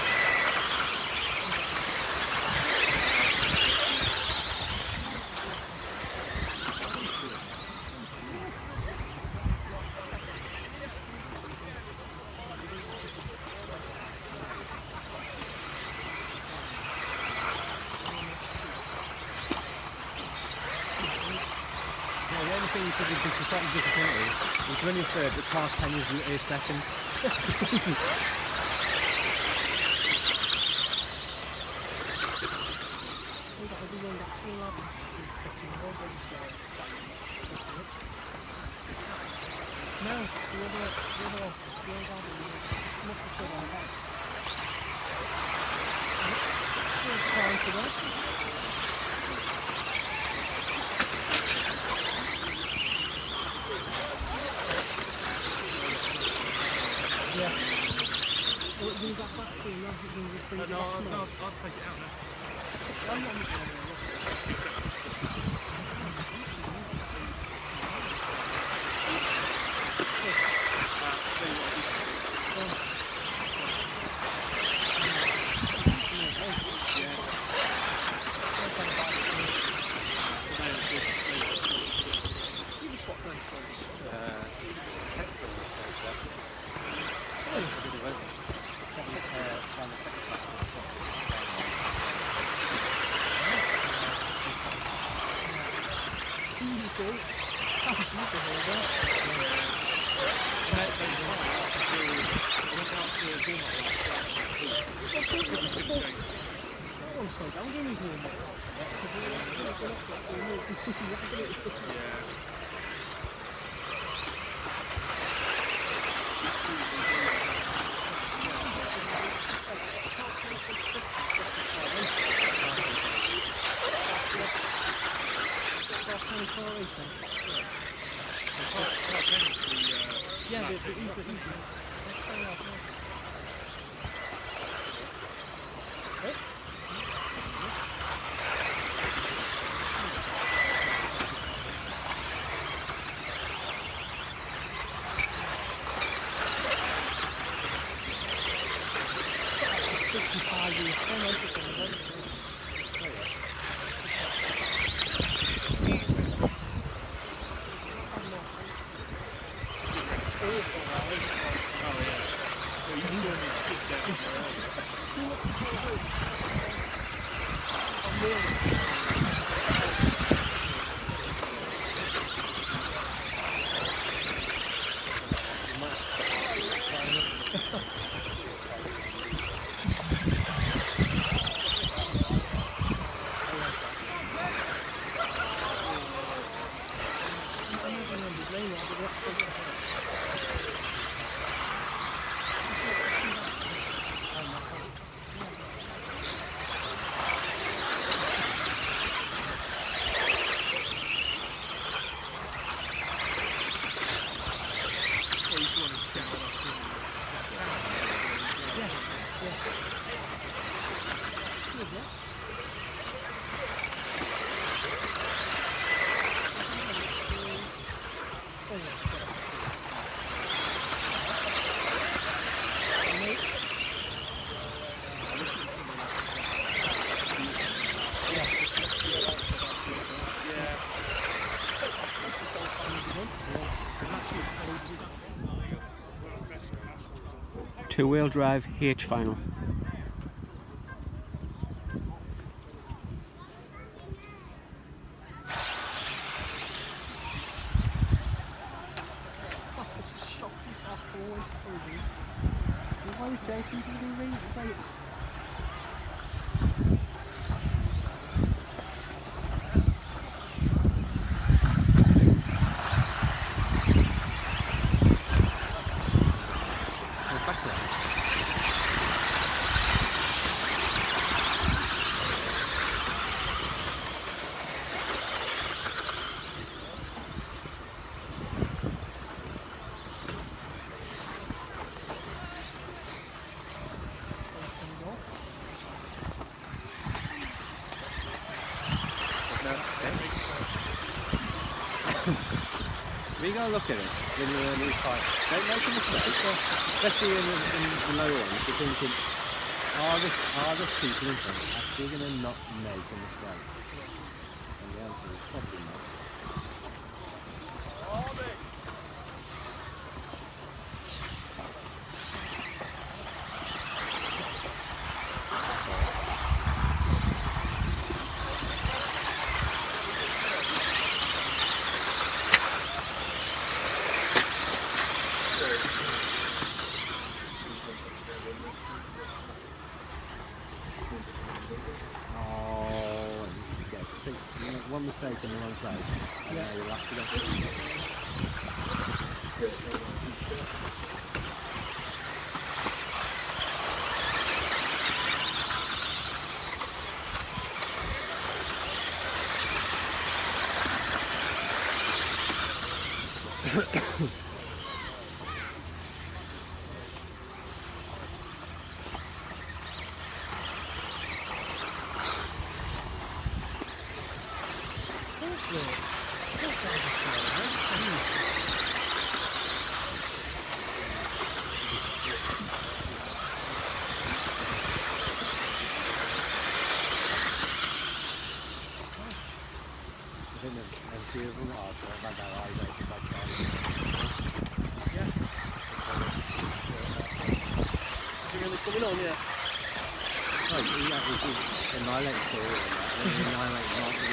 Yeah, the only thing you could be slightly disappointed is running third, but car 10 is a second. no, the other must have still gone back. Trying to go. Yeah. Well, we got back to you, now you can just bring it back to me. I'll take it out now. I'm not missing anything. Yeah, the easy. Two-wheel drive H final. We go look at it when you're in these fights. Don't make a mistake, especially in the lower ones. You're thinking, are the people in front actually going to not make a mistake? And the answer is probably not. One mistake in the wrong place, and now you'll have to Coming on, yeah. Oh, yeah, annihilate forward and that, and then annihilate after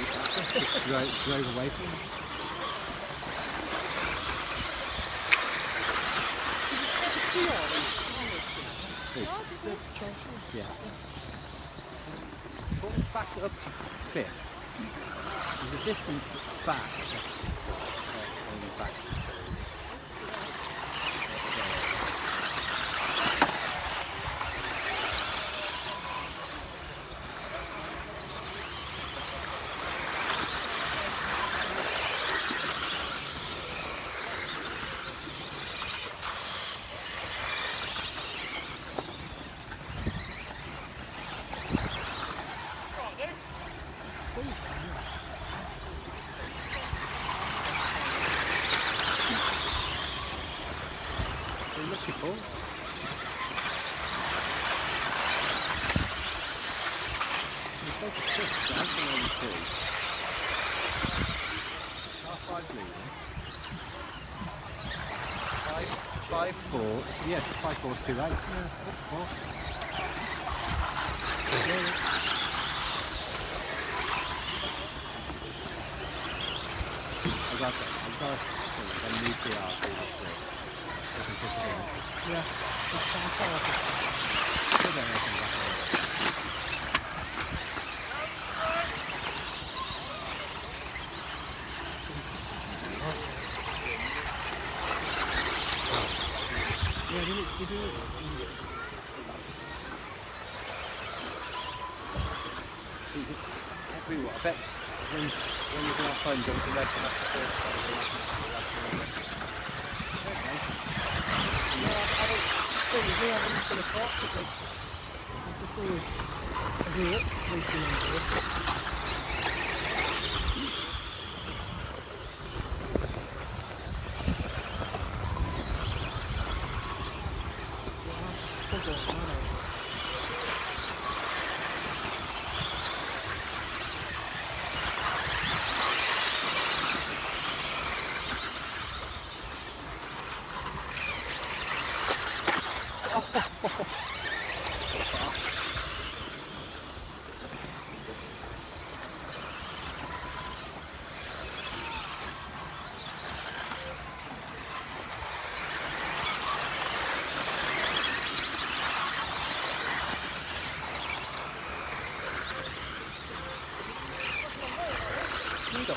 just drove away from him. Yeah. Put it back up to fifth. There's a distance back. On the back. Cool. Five, 4. Yes, 5, 4, 2, 8. Yeah, 4. I got that. I need to yeah, it's kind of yeah, you do it. I bet when you go outside and jump the red, that's the first You got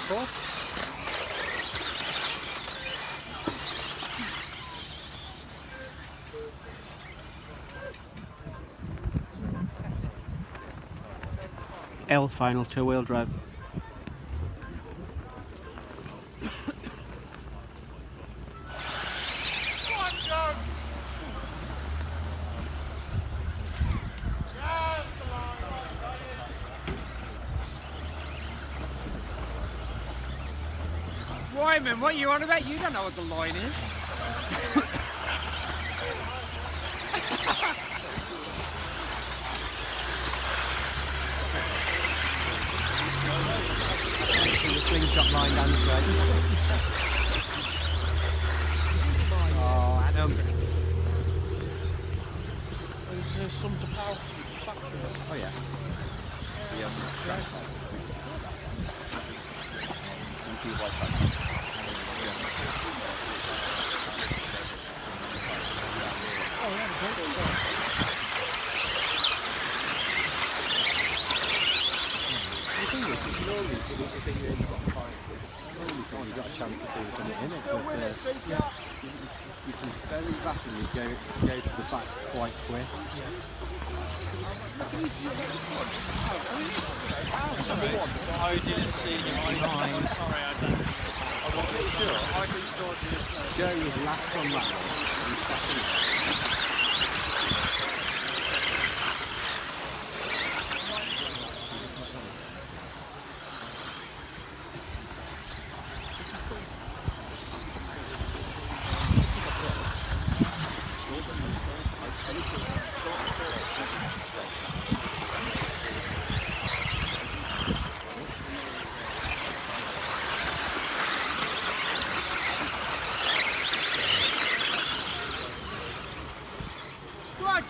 four? L final 2-wheel drive. Wyman, what are you on about? You don't know what the line is. The slingshot line down the straight. Oh, Adam. There's some to power. Oh yeah. You see the white back. The thing is, slowly, the thing is, you've got a chance of doing something in it, but you can very rapidly go to the back quite quick. I didn't see you. I'm sorry, I don't. I'm not really sure. I think started this. Joe was last on that one. And second.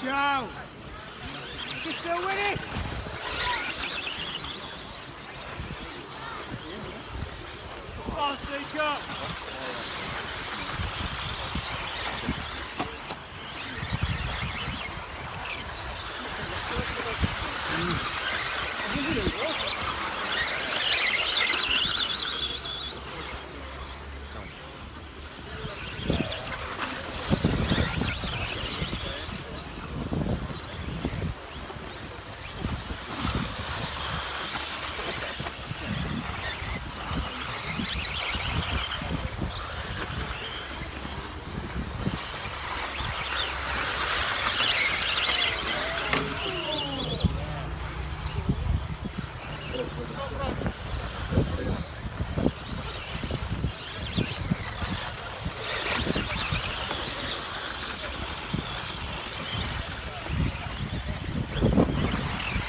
Joe! You still with it? Come on, Seeker!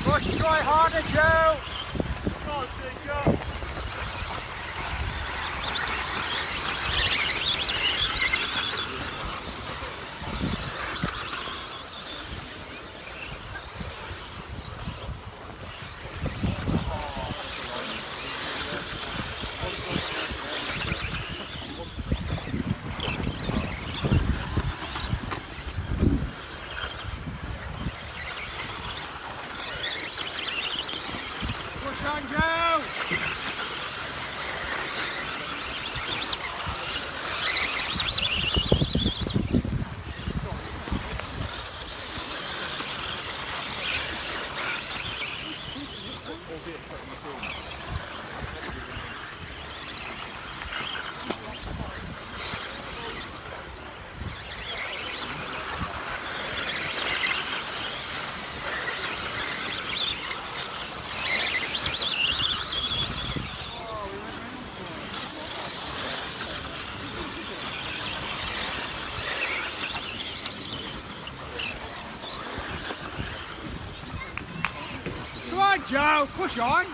Push, try harder, Joe! Come on, Seeker! Push on, Joe! Come on, Joe, push on.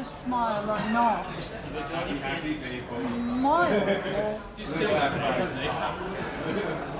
just smile like not. Smile. You still have fries, Nick.